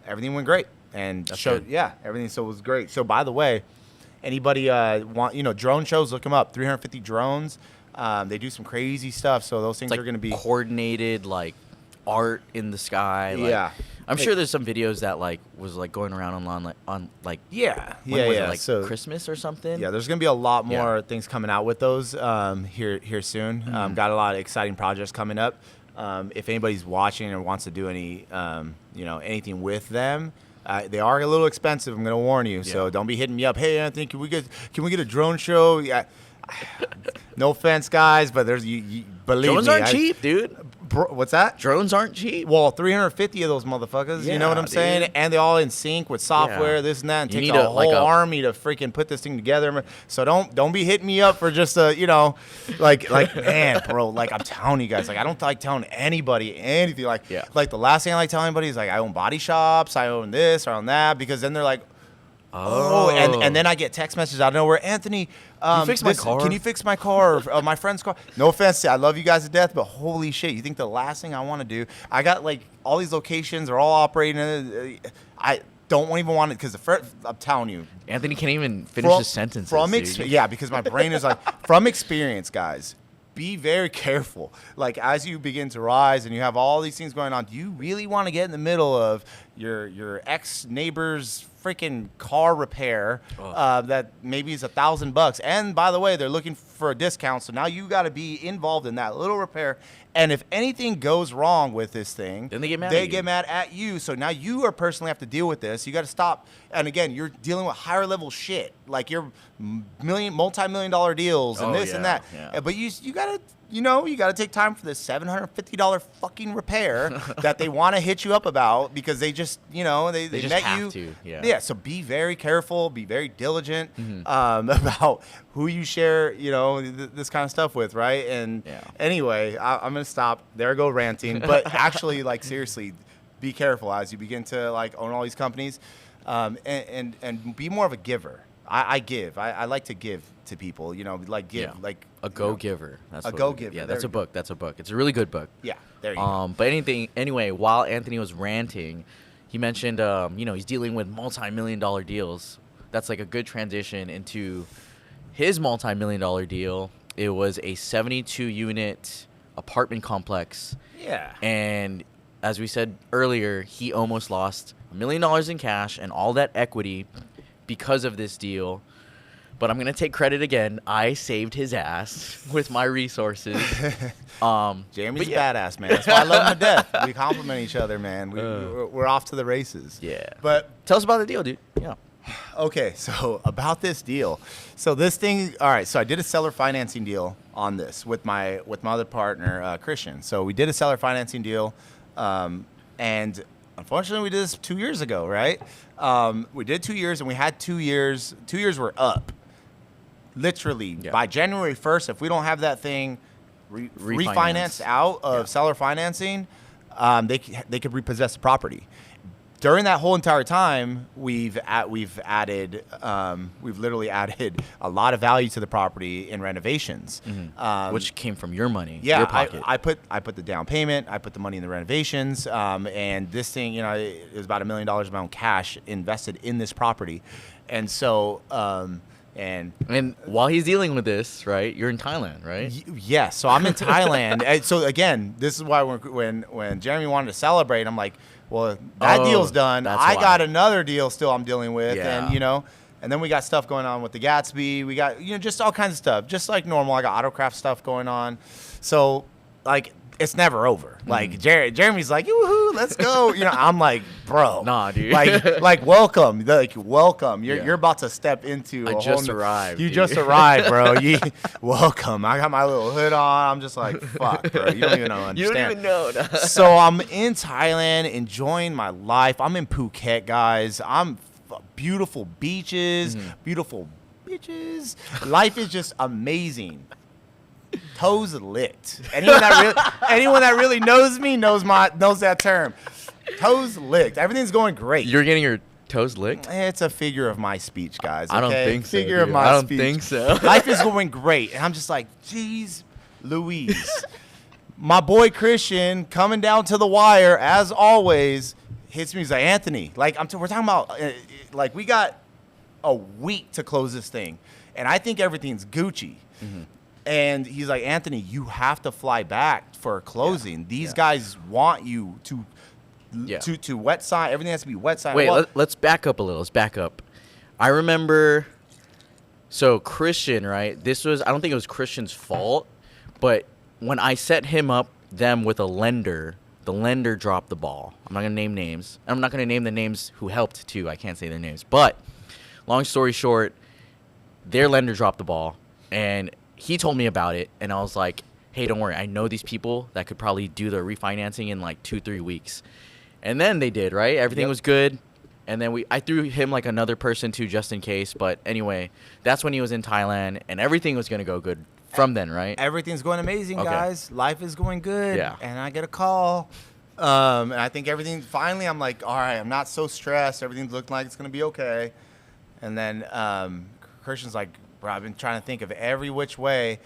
Everything went great and everything. So it was great. So by the way, anybody drone shows, look them up. 350 drones. They do some crazy stuff. So those things are going to be coordinated, like art in the sky. Like, I'm sure there's some videos that like was like going around online like on like Yeah, when was yeah. it, like So Christmas or something. yeah, there's gonna be a lot more Yeah. things coming out with those here soon. Got a lot of exciting projects coming up. If anybody's watching or wants to do any anything with them. They are a little expensive. I'm gonna warn you, so don't be hitting me up. Hey, Anthony, can we get a drone show? Yeah, no offense, guys, but there's you believe Drones me, aren't cheap, dude. What's that? Drones aren't cheap. Well, 350 of those motherfuckers. You know what Yeah, I'm saying? dude. And they're all in sync with software, Yeah. this and that. And You takes need a a- like whole a- army to freaking put this thing together. So don't be hitting me up for just like man, bro. Like I'm telling you guys, like I don't like telling anybody anything. Like Yeah. like the last thing I like telling anybody is like I own body shops, I own this or own that, because then they're like. Oh, and then I get text messages out of nowhere. Anthony, you fix my car? Can you fix my car? Or, my friend's car. No offense, I love you guys to death, but holy shit, you think the last thing I want to do? I got like all these locations are all operating. I don't even want it because I'm telling you, Anthony can't even finish his sentences. dude. yeah, because my brain is like from experience, guys. Be very careful. Like as you begin to rise and you have all these things going on, do you really want to get in the middle of your ex neighbor's freaking car repair that maybe is $1,000? And by the way, they're looking for a discount, so now you got to be involved in that little repair. And if anything goes wrong with this thing, Then they get mad They at you. get mad at you. So now you are personally have to deal with this. You got to stop. And again, you're dealing with higher level shit, like your multi-million dollar deals and Oh, this and yeah, that. yeah. But you gotta. You got to take time for this $750 fucking repair that they want to hit you up about because they just, they just met have you. to, yeah. Yeah. So be very careful, be very diligent about who you share, this kind of stuff with, right? And Yeah. anyway, I'm gonna stop. There I go ranting. But actually, like seriously, be careful as you begin to like own all these companies, and be more of a giver. I give. I like to give to people. Like give, Yeah. like A go-giver. That's A what go-giver. Yeah, There that's a you go. book. That's a book. It's a really good book. Yeah, there you go. But anyway, while Anthony was ranting, he mentioned, he's dealing with multi-million-dollar deals. That's like a good transition into his multi-million-dollar deal. It was a 72-unit apartment complex. Yeah. And as we said earlier, he almost lost $1 million in cash and all that equity because of this deal. But I'm going to take credit again. I saved his ass with my resources. Jeremy's but yeah. badass, man. That's why I love him to death. We compliment each other, man. We're off to the races. Yeah. But Tell us about the deal, dude. Yeah. okay, so about this deal. So this thing, all right, so I did a seller financing deal on this with my other partner, Christian. So we did a seller financing deal, and unfortunately we did this 2 years ago, right? We did 2 years, and we had 2 years. 2 years were up. Literally, Yeah. by January 1st, if we don't have that thing refinanced out of seller financing, they could repossess the property. During that whole entire time, we've literally added a lot of value to the property in renovations, Which came from your money, yeah, your pocket. I put the down payment, I put the money in the renovations, and this thing, it was about $1 million of my own cash invested in this property, and so. And while he's dealing with this, right, you're in Thailand, right? Yes, so I'm in Thailand. And so again, this is why when Jeremy wanted to celebrate, I'm like, well, that deal's done. that's I why. got another deal still I'm dealing with, Yeah. and then we got stuff going on with the Gatsby. We got just all kinds of stuff, just like normal. I got autocraft stuff going on, so like it's never over. Like Jeremy's like, woohoo, let's go. I'm like, bro, Nah, dude. like welcome, welcome. Yeah. You're about to step into. I a whole just new- arrived, You dude. just arrived, bro. Welcome. I got my little hood on. I'm just like, fuck, bro. You don't even know. You don't even know. So I'm in Thailand, enjoying my life. I'm in Phuket, guys. Beautiful beaches, beautiful bitches. Life is just amazing. Toes licked. Anyone that really knows me knows that term. Toes licked. Everything's going great. You're getting your toes licked? It's a figure of my speech, guys. I don't okay? think so, Figure of dude. my I don't speech. think so. Life is going great, and I'm just like, geez, Louise. My boy Christian coming down to the wire as always hits me. He's like, Anthony, like we're talking about, like we got a week to close this thing, and I think everything's Gucci. And he's like, Anthony, you have to fly back for closing. These guys want you to Yeah. to wet sign. Everything has to be wet sign. Wait, Well, let's back up a little. Let's back up. I remember. So Christian, right? This was, I don't think it was Christian's fault, but when I set them with a lender, the lender dropped the ball. I'm not gonna name names. I'm not gonna name the names who helped too. I can't say their names. But long story short, their lender dropped the ball, and he told me about it, and I was like, hey, don't worry. I know these people that could probably do the refinancing in like 2-3 weeks. And then they did, right? Everything was good. And then I threw him like another person too, just in case. But anyway, that's when he was in Thailand, and everything was going to go good from then, right? Everything's going amazing, guys. Life is going good. Yeah. And I get a call. And I think everything, finally, I'm like, all right, I'm not so stressed. Everything's looking like it's going to be okay. And then Christian's like, bro, I've been trying to think of every which way.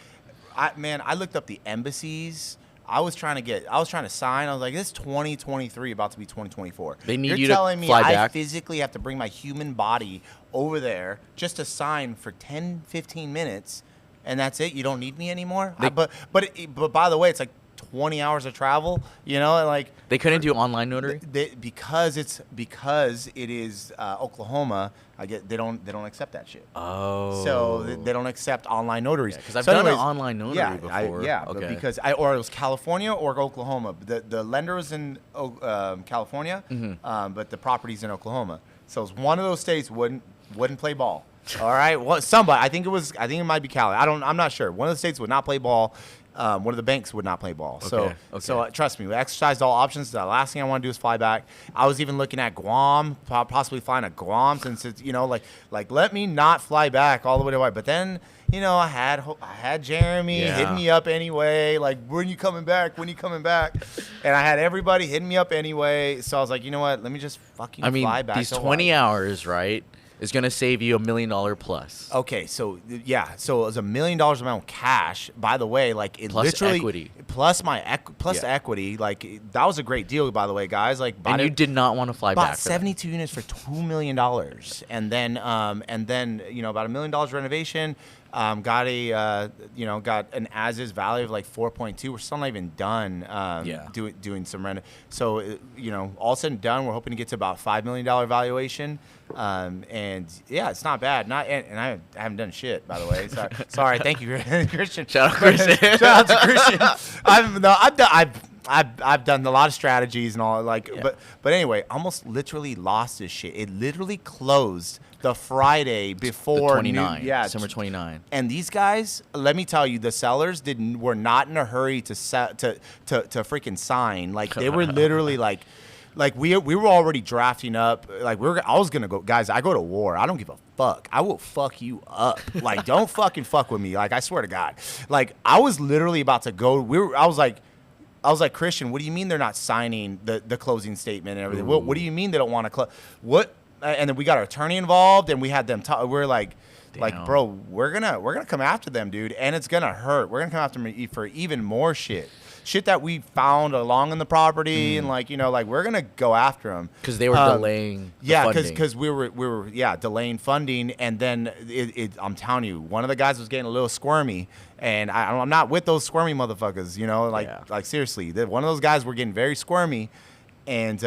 I looked up the embassies. I was trying to sign. I was like, this is 2023, about to be 2024. They need You're you to telling me fly I back? physically have to bring my human body over there just to sign for 10, 15 minutes, and that's it? You don't need me anymore? But by the way, it's like 20 hours of travel, like They couldn't do online notary? because it is Oklahoma. They don't accept that shit. Oh. So they don't accept online notaries. Because I've So done anyways, an online notary before. but Okay. because or it was California or Oklahoma. The lender was in California, but the property's in Oklahoma. So it's one of those states wouldn't play ball. All right, somebody. I think it might be Cali. I'm not sure. One of the states would not play ball. One of the banks would not play ball. Okay. So trust me, we exercised all options. The last thing I want to do is fly back. I was even looking at Guam, possibly flying to Guam, since it's like let me not fly back all the way to Hawaii. But then I had Jeremy hitting me up anyway, like when you coming back? When you coming back? And I had everybody hitting me up anyway. So I was like, you know what? Let me just fucking fly back. These to 20 Hawaii. hours, right, is going to save you $1 million plus. Okay, so it was $1 million of my own cash. By the way, like it Plus literally equity. plus the equity. Like that was a great deal, by the way, guys. Like, And you did not want to fly bought back. for that. 72 units for $2 million, and then about $1 million all-renovation. Got an as-is value of like 4.2. We're still not even done. Doing some rent. So all said and done, we're hoping to get to about $5 million valuation. And yeah, it's not bad. And I haven't done shit, by the way. Sorry. Thank you, Christian. Shout out Christian. Shout out to Christian. I've done a lot of strategies and all but anyway, almost literally lost this shit. It literally closed the Friday before 29. December 29. And these guys, let me tell you, the sellers were not in a hurry to freaking sign. Like they were literally like we were already drafting up. Like I was gonna go, guys. I go to war. I don't give a fuck. I will fuck you up. Like don't fucking fuck with me. Like I swear to God. Like I was literally about to go. I was like, Christian, what do you mean they're not signing the closing statement and everything? What do you mean they don't want to close? What? And then we got our attorney involved, and we had them. We're like, bro, we're gonna come after them, dude, and it's gonna hurt. We're gonna come after them for even more shit that we found along in the property, and we're gonna go after them because they were delaying. Because we were delaying funding, and then I'm telling you, one of the guys was getting a little squirmy, and I'm not with those squirmy motherfuckers, like seriously, one of those guys were getting very squirmy. And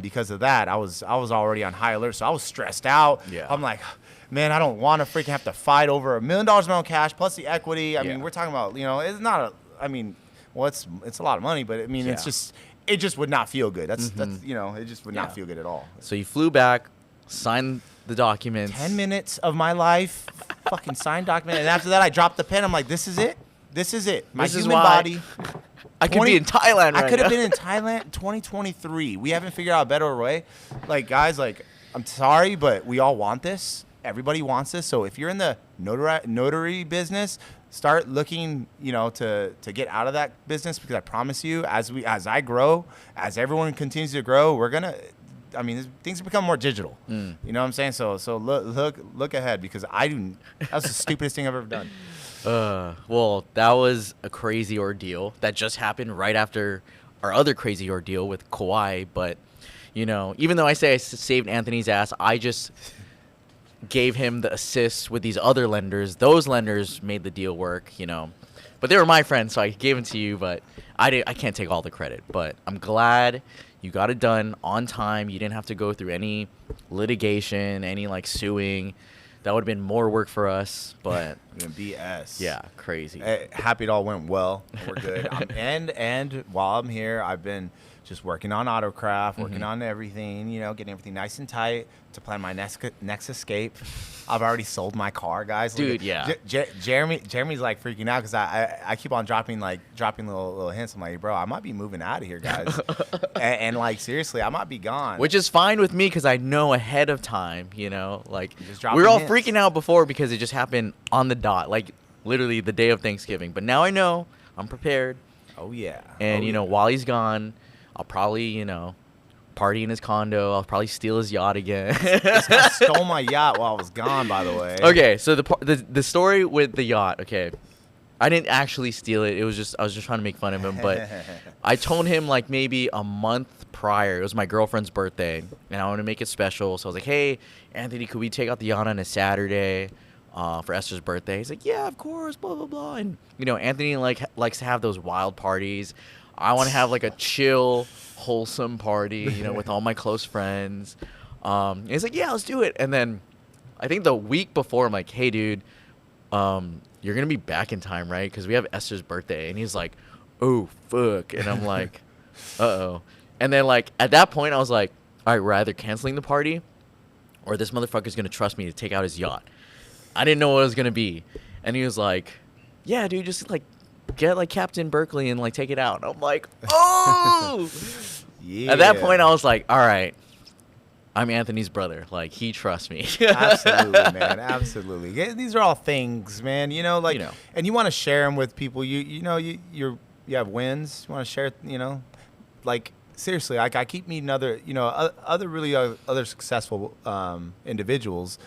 because of that, I was already on high alert, so I was stressed out. Yeah. I'm like, man, I don't want to freaking have to fight over $1 million amount of cash plus the equity. I mean, we're talking about, it's not it's a lot of money, but I mean, it just would not feel good. That's it just would not feel good at all. So you flew back, signed the documents. 10 minutes of my life, fucking signed document, and after that, I dropped the pen. I'm like, this is it. My human body. I could be in Thailand right I could have now. been in Thailand 2023. We haven't figured out a better way. Like, guys, I'm sorry, but we all want this. Everybody wants this. So if you're in the notary business, start looking, to get out of that business, because I promise you, as I grow, as everyone continues to grow, things become more digital. You know what I'm saying? So look ahead, because that's the stupidest thing I've ever done. Well, that was a crazy ordeal that just happened right after our other crazy ordeal with Kauai. But, even though I say I saved Anthony's ass, I just gave him the assist with these other lenders. Those lenders made the deal work, But they were my friends, so I gave them to you. But I can't take all the credit. But I'm glad You got it done on time. You didn't have to go through any litigation, any like suing. That would have been more work for us, but BS. yeah, crazy. Happy it all went well. We're good. And while I'm here, I've been just working on AutoCraft, working on everything, you know, getting everything nice and tight to plan my next escape. I've already sold my car, guys. Dude, yeah. Jeremy's like freaking out because I keep on dropping little hints. I'm like, bro, I might be moving out of here, guys. and like, seriously, I might be gone. Which is fine with me because I know ahead of time, you know. Like, Just we were all hints. freaking out before because it just happened on the dot, like literally the day of Thanksgiving. But now I know, I'm prepared. Oh, yeah. And, you know, while he's gone, I'll probably, you know, party in his condo. I'll probably steal his yacht again. This guy stole my yacht while I was gone, by the way. Okay, so the story with the yacht, okay. I didn't actually steal it. I was just trying to make fun of him, but I told him like maybe a month prior. It was my girlfriend's birthday, and I wanted to make it special. So I was like, "Hey, Anthony, could we take out the yacht on a Saturday for Esther's birthday?" He's like, "Yeah, of course." Blah blah blah. And you know, Anthony likes to have those wild parties. I want to have like a chill, wholesome party, you know, with all my close friends. And he's like, "Yeah, let's do it." And then I think the week before, I'm like, "Hey, dude, you're going to be back in time, right? Because we have Esther's birthday." And he's like, "Oh, fuck." And I'm like, uh-oh. And then, like, at that point, I was like, all right, we're either canceling the party or this motherfucker's going to trust me to take out his yacht. I didn't know what it was going to be. And he was like, "Yeah, dude, just, like, get, like, Captain Berkeley and, like, take it out." And I'm like, oh! Yeah. At that point, I was like, all right, I'm Anthony's brother. Like, he trusts me. Absolutely, man. Absolutely. Yeah, these are all things, man. You know, like, You know. and you want to share them with people. You know, you have wins. You want to share, you know, like, seriously, like, I keep meeting other, you know, other successful individuals.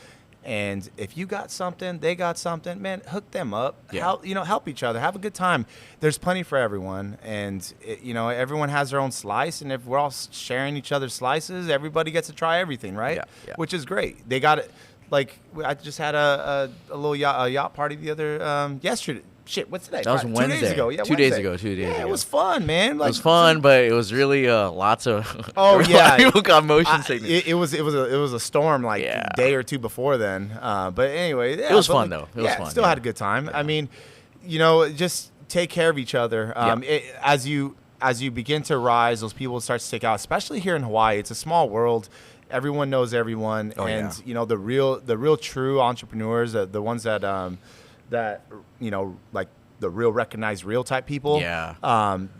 And if you got something, they got something, man, hook them up. Yeah. Help each other. Have a good time. There's plenty for everyone. And, you know, everyone has their own slice. And if we're all sharing each other's slices, everybody gets to try everything, right? Yeah. Which is great. They got it. Like, I just had a little yacht party the other, yesterday. Shit, what's today? That was Friday. 2 days Wednesday. ago. Yeah, 2 days Wednesday. ago, 2 days Yeah, ago. it was fun, man. It Like, was fun, but it was really lots of Oh, a lot yeah. of people got motion sickness. It was a storm like Yeah. a day or two before then. But anyway, yeah, It was but, fun, like, though. It was fun, Still yeah. had a good time. I mean, you know, just take care of each other. As you begin to rise, those people start to stick out. Especially here in Hawaii, it's a small world. Everyone knows everyone, Oh, and yeah. you know the real true entrepreneurs, the ones that you know, like the real recognized real type people. Yeah.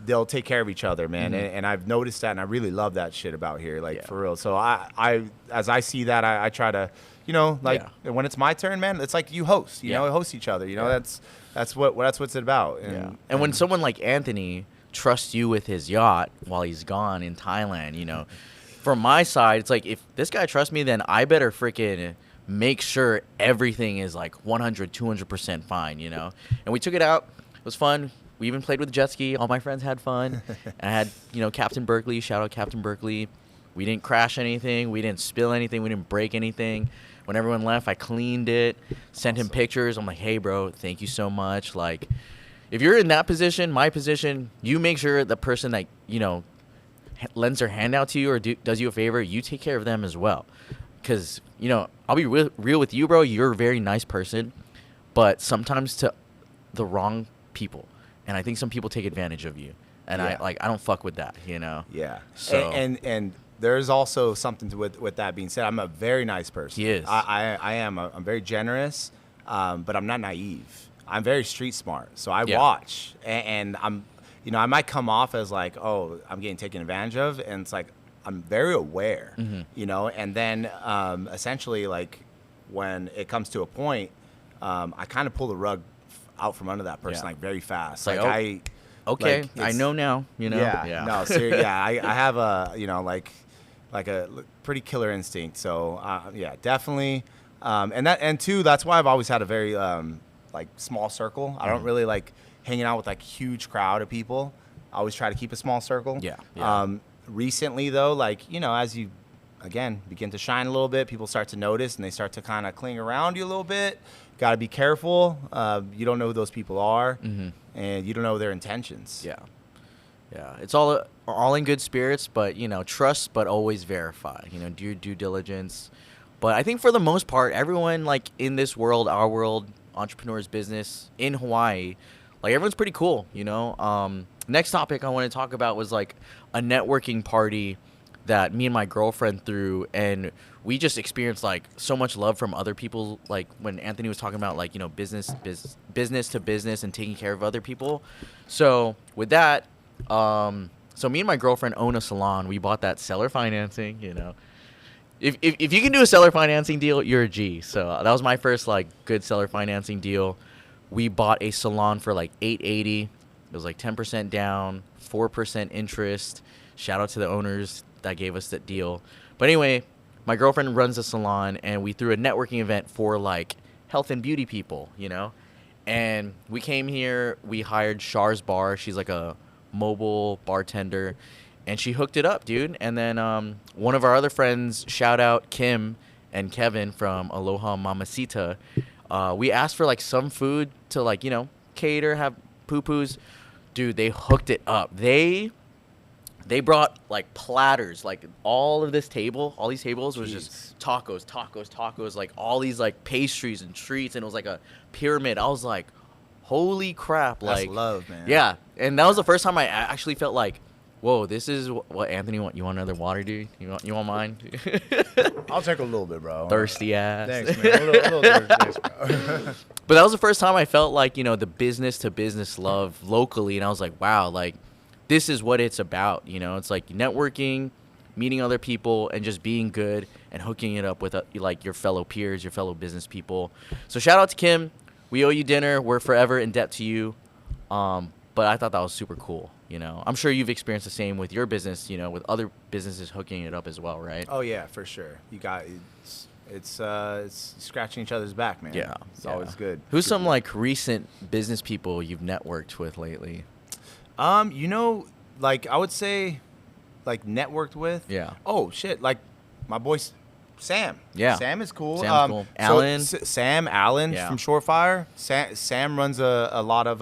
They'll take care of each other, man, and I've noticed that, and I really love that shit about here, like, Yeah. for real. So I as I see that, I try to, you know, like, when it's my turn, man, it's like you host, you know, host each other, you know, that's what it's about. And when someone like Anthony trusts you with his yacht while he's gone in Thailand, you know, from my side, it's like, if this guy trusts me, then I better freaking make sure everything is like 100, 200% fine, you know? And we took it out. It was fun. We even played with the jet ski. All my friends had fun. And I had, you know, Captain Berkeley. Shout out Captain Berkeley. We didn't crash anything. We didn't spill anything. We didn't break anything. When everyone left, I cleaned it, sent him pictures. I'm like, "Hey, bro, thank you so much." Like, if you're in that position, my position, you make sure the person that, you know, lends their hand out to you or does you a favor, you take care of them as well. Because, you know, I'll be real with you, bro. You're a very nice person, but sometimes to the wrong people. And I think some people take advantage of you. And Yeah. I don't fuck with that, you know? Yeah. So- And there's also something with that being said. I'm a very nice person. He is. I am. I'm very generous, but I'm not naive. I'm very street smart. So I Yeah. watch, and I'm, you know, I might come off as like, oh, I'm getting taken advantage of, and it's like, I'm very aware, you know, and then essentially, like, when it comes to a point, I kind of pull the rug out from under that person, Yeah. like, very fast. Like, Like, Okay, like, I it's- know now, you know? Yeah. No, seriously. Yeah, I have a, you know, like a pretty killer instinct. So yeah, definitely. And two, that's why I've always had a very like small circle. I don't really like hanging out with like huge crowd of people. I always try to keep a small circle. Yeah. Recently though, like, you know, as you again begin to shine a little bit, people start to notice and they start to kind of cling around you a little bit. Got to be careful. You don't know who those people are, and you don't know their intentions. Yeah. Yeah, it's all in good spirits, but trust, but always verify. Do your due diligence. But I think for the most part, everyone like in this world, our world, entrepreneurs, business in Hawaii, like everyone's pretty cool. Next topic I want to talk about was like a networking party that me and my girlfriend threw, and we just experienced like so much love from other people. Like when Anthony was talking about like business to business and taking care of other people. So with that. So me and my girlfriend own a salon. We bought that seller financing, If you can do a seller financing deal, you're a G. So that was my first like good seller financing deal. We bought a salon for like $880. It was like 10% down, 4% interest. Shout out to the owners that gave us that deal. But anyway, my girlfriend runs a salon, and we threw a networking event for like health and beauty people, And we came here. We hired Char's Bar. She's like a mobile bartender, and she hooked it up, dude. And then one of our other friends, shout out Kim and Kevin from Aloha Mamacita, we asked for like some food to like cater, have poo-poos. Dude, they hooked it up. They brought like platters, like all these tables was just tacos, like all these like pastries and treats, and it was like a pyramid. I was like, holy crap. That's like love, man. Yeah. And that was the first time I actually felt like, whoa, this is what Anthony want. You want another water, dude? You want mine? I'll take a little bit, bro. Thirsty ass. Thanks, man. A little thirsty, thanks, bro. But that was the first time I felt like, the business to business love locally. And I was like, wow, like this is what it's about. It's like networking, meeting other people, and just being good and hooking it up with like your fellow peers, your fellow business people. So shout out to Kim. We owe you dinner. We're forever in debt to you. But I thought that was super cool. I'm sure you've experienced the same with your business, with other businesses hooking it up as well, right? Oh yeah, for sure. You got it's scratching each other's back, man. Yeah, it's always good. Who's some like recent business people you've networked with lately? Like I would say, like networked with. Yeah. Oh shit, like my boy Sam. Yeah. Sam is cool. Sam's cool. Alan. Sam Allen Yeah. from Shorefire. Sam runs a lot of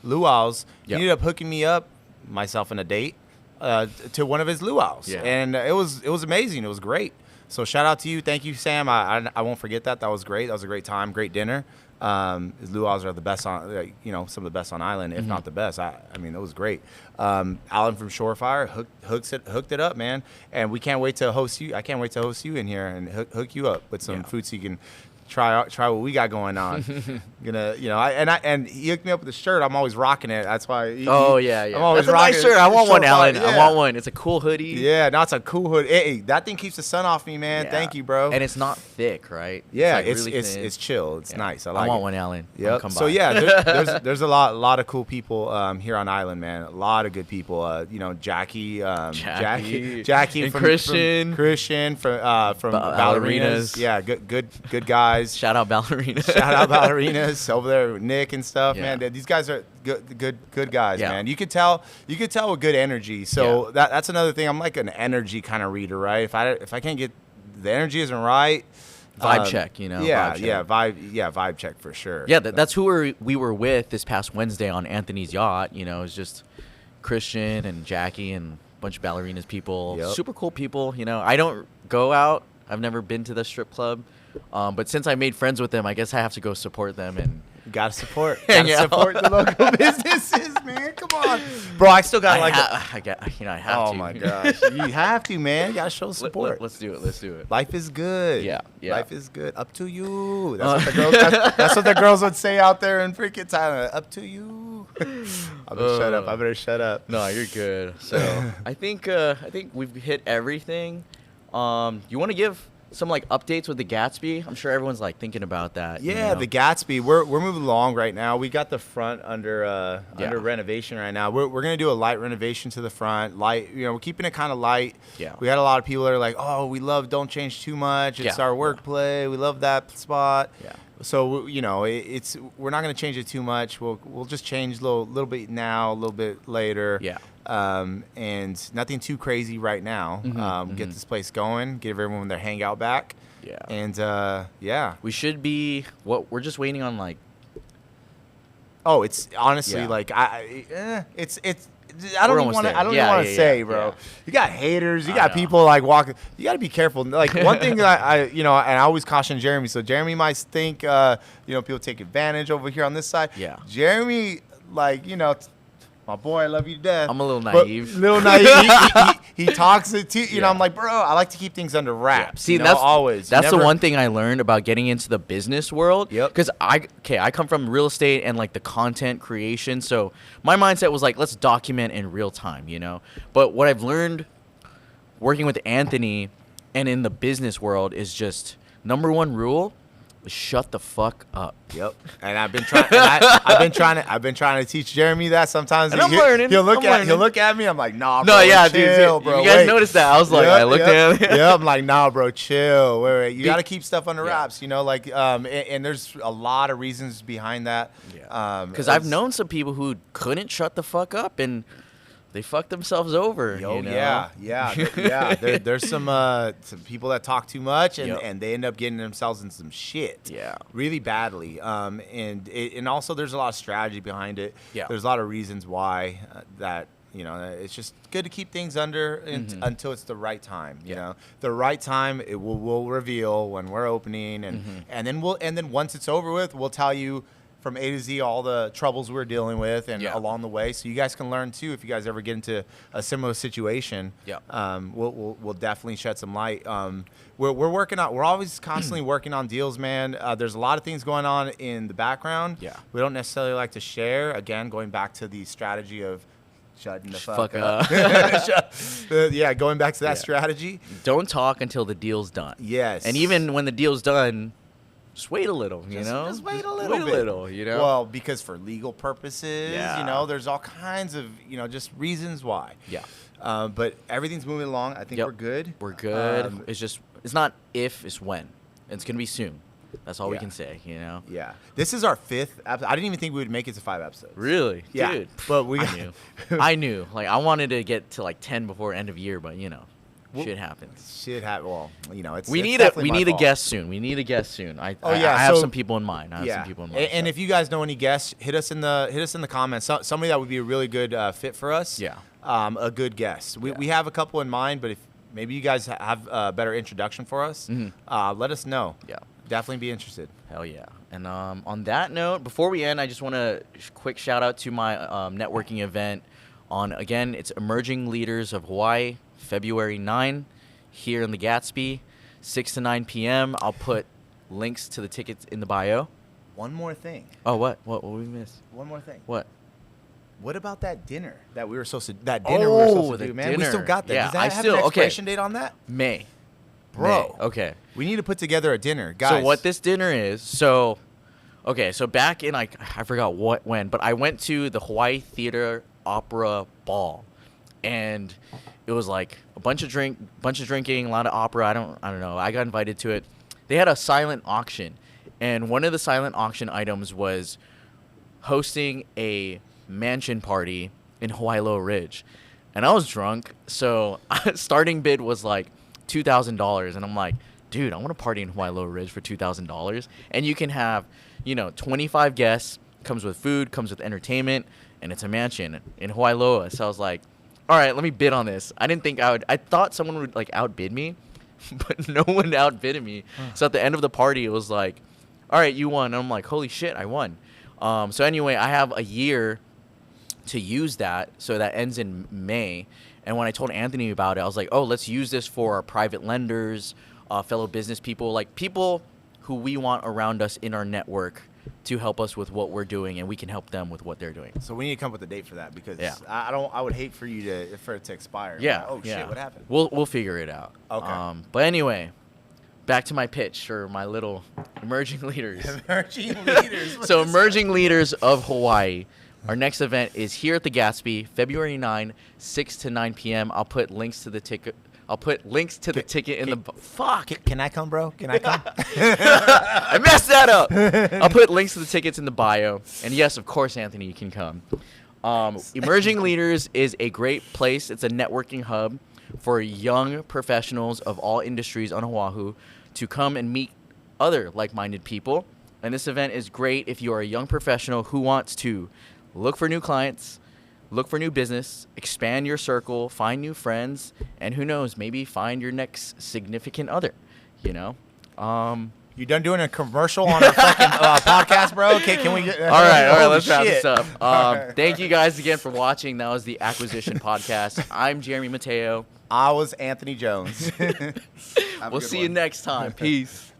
luau's. Yep. He ended up hooking me up, myself and a date, to one of his luau's. Yeah. And it was amazing. It was great. So shout out to you. Thank you, Sam. I won't forget that. That was great. That was a great time. Great dinner. His luau's are the best on, some of the best on island, if not the best. I mean, it was great. Alan from Shorefire hooked it up, man. And we can't wait to host you. I can't wait to host you in here and hook you up with some food so you can try what we got going on. And he hooked me up with a shirt. I'm always rocking it. That's why. Yeah. I'm always That's a rocking nice shirt. I want one, Alan. Yeah. I want one. It's a cool hoodie. Yeah, no, it's a cool hood. Hey, that thing keeps the sun off me, man. Yeah. Thank you, bro. And it's not thick, right? Yeah, like really it's chill. It's nice. I like want it. one, Alan. Yep. Come So by. yeah, there's a lot of cool people here on island, man. A lot of good people. Jackie And from Christian. from ballerinas. Yeah, good guys. Shout out ballerinas. Shout out ballerinas over there with Nick and stuff, Yeah. man. These guys are good guys, Yeah. man. You could tell with good energy. So that's another thing. I'm like an energy kind of reader, right? If I can't get the energy isn't right. Vibe check, Yeah, vibe check. vibe check for sure. Yeah, that's who we were with this past Wednesday on Anthony's yacht. It was just Christian and Jackie and a bunch of ballerinas people. Yep. Super cool people. I don't go out. I've never been to the strip club. But since I made friends with them, I guess I have to go support them. And Gotta support Hang out. the local businesses, man. Come on, bro. I still got I have to. Oh my gosh, you have to, man. You gotta show support. Let's do it. Life is good. Yeah. Life is good. Up to you. That's what the girls would say out there in freaking Thailand. Up to you. I better shut up. No, you're good. So I think we've hit everything. You want to give some like updates with the Gatsby? I'm sure everyone's like thinking about that. Yeah, the Gatsby. We're moving along right now. We got the front under renovation right now. We're gonna do a light renovation to the front. Light, we're keeping it kind of light. Yeah. We had a lot of people that are like, oh, we love Don't Change Too Much. It's our work play. We love that spot. Yeah. So we're not gonna change it too much. We'll just change a little bit now, a little bit later. Yeah. And nothing too crazy right now. Get this place going. Give everyone their hangout back. Yeah. And we should be. We're just waiting on like. Oh, it's honestly Yeah. like I don't We're even almost want to. there. I don't Yeah, even want to yeah, say, yeah, bro. yeah. You got haters. You I got know. people like walking. You got to be careful. Like one thing that I, and I always caution Jeremy. So Jeremy might think, people take advantage over here on this side. Yeah. Jeremy, like, my boy, I love you to death. I'm a little But naive. little naive. he talks it to you know. Yeah. I'm like, bro, I like to keep things under wraps. See, that's always. That's Never- the one thing I learned about getting into the business world. Yep. Because I come from real estate and like the content creation, so my mindset was like, let's document in real time, But what I've learned working with Anthony and in the business world is just number one rule: shut the fuck up. Yep. And I've been trying. I've been trying to teach Jeremy that. Sometimes And I'm learning. He'll look I'm at learning. me. I'm like, nah, bro. No, yeah, chill, dude. bro. You guys wait. noticed that? I was like, I looked at him. Yeah, I'm like, nah, bro, chill. Wait. You Be- got to keep stuff under Yeah. wraps. And there's a lot of reasons behind that. Yeah. Because I've known some people who couldn't shut the fuck up and they fucked themselves over. Yeah. There's some people that talk too much and they end up getting themselves in some shit. Yeah. Really badly. And also there's a lot of strategy behind it. Yeah. There's a lot of reasons why that. It's just good to keep things under until it's the right time. The right time it will reveal when we're opening, and then once it's over with, we'll tell you from A to Z all the troubles we're dealing with and along the way, so you guys can learn too. If you guys ever get into a similar situation, we'll definitely shed some light. We're working on. We're always constantly working on deals, man. There's a lot of things going on in the background. Yeah. We don't necessarily like to share. Again, going back to the strategy of shutting the fuck up. Going back to that strategy. Don't talk until the deal's done. Yes. And even when the deal's done, just wait a little, Just wait a little bit. Well, because for legal purposes, Yeah. there's all kinds of, just reasons why. Yeah. But everything's moving along. I think Yep. we're good. We're good. It's not if, it's when. It's going to be soon. That's all we can say, Yeah. This is our 5th episode. I didn't even think we would make it to 5 episodes. Really? Yeah. Dude. But we I knew. I knew. Like, I wanted to get to like 10 before end of year, but shit happens. Well, it's We it's need definitely my a fault. guest soon. I yeah, have so- some people in mind. And if you guys know any guests, hit us in the comments. Somebody that would be a really good fit for us. Yeah. A good guest. We have a couple in mind, but if maybe you guys have a better introduction for us, let us know. Yeah. Definitely be interested. Hell yeah. And on that note, before we end, I just want to quick shout out to my networking event again, it's Emerging Leaders of Hawaii, February 9, here in the Gatsby, 6 to 9 p.m. I'll put links to the tickets in the bio. One more thing. Oh, what? What we missed? One more thing. What? What about that dinner that we were supposed to? the do, man. We dinner. still got that. Yeah, Does that have still- an okay. expiration date on that, May. bro? May. Okay. We need to put together a dinner, guys. So what this dinner is, so back in I forgot when, but I went to the Hawaii Theater Opera Ball, and it was like a bunch of drinking, a lot of opera. I don't know. I got invited to it. They had a silent auction, and one of the silent auction items was hosting a mansion party in Hawaiiloa Ridge, and I was drunk, so starting bid was like $2,000, and I'm like, dude, I want to party in Hawaiiloa Ridge for $2,000, and you can have 25 guests, comes with food, comes with entertainment, and it's a mansion in Hawaiiloa. So I was like, all right, let me bid on this. I didn't think I thought someone would like outbid me, but no one outbid me. So at the end of the party, it was like, all right, you won. And I'm like, holy shit, I won. So anyway, I have a year to use that. So that ends in May. And when I told Anthony about it, I was like, oh, let's use this for our private lenders, fellow business people, like people who we want around us in our network to help us with what we're doing, and we can help them with what they're doing. So we need to come up with a date for that, because I would hate for it to expire. Yeah. Like, shit, what happened? We'll figure it out. Okay. But anyway, back to my pitch or my little emerging leaders. Emerging leaders. So Emerging Leaders of Hawaii. Our next event is here at the Gatsby, February 9, 6 to 9 p.m. I'll put links to the ticket. I'll put links to the ticket in the... Fuck. Can I come, bro? Can I come? I messed that up. I'll put links to the tickets in the bio. And yes, of course, Anthony, you can come. Emerging Leaders is a great place. It's a networking hub for young professionals of all industries on Oahu to come and meet other like-minded people. And this event is great if you are a young professional who wants to look for new clients, look for new business, expand your circle, find new friends, and who knows, maybe find your next significant other, you know? You done doing a commercial on our fucking podcast, bro? Okay, can we get... All right, let's wrap shit. this up. Thank you guys again for watching. That was the Acquisition Podcast. I'm Jeremy Mateo. I was Anthony Jones. We'll see you next time. Peace.